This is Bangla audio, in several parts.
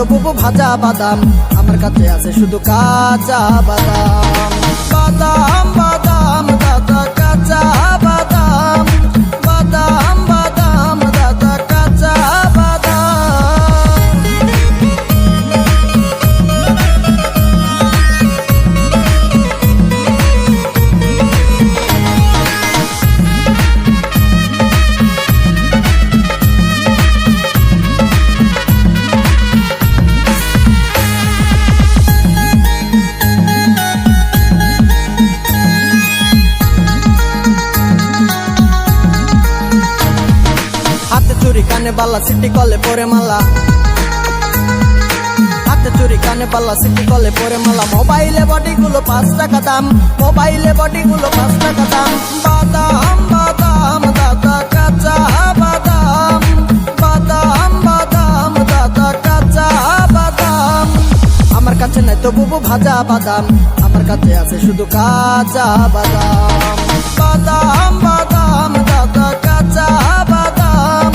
তো বুবু ভাজা বাদাম, আমার কাছে আছে শুধু কাঁচা বাদাম। বাদাম বাদাম দাদা কাঁচা বাদাম, বাদাম বাদাম দাদা কাঁচা বাদাম। হাতে চুরি কানে বালা সিটি কলে পরে মালা, হাতে চুরি কানে বালা সিটি কলে পরে মালা। মোবাইলে বডি গুলো 5 টাকা দাম, মোবাইলে বডি গুলো 5 টাকা দাম। বাদাম বাদাম দাদা কাঁচা বাদাম, বাদাম বাদাম দাদা কাঁচা বাদাম। আমার কাছে নাই তো বুবু ভাজা বাদাম, আমার কাছে আছে শুধু কাঁচা বাদাম। বাদাম বাদাম দাদা কাঁচা বাদাম,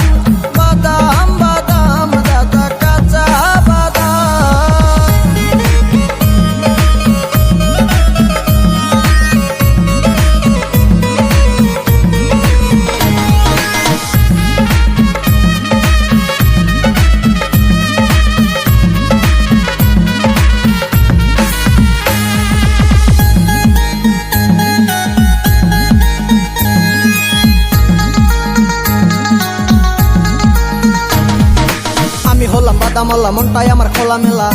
বাদাম বাদাম দাদা কাঁচা বাদাম। আমি হলাম বাদামওয়ালা, মনটাই আমার খোলা মেলা।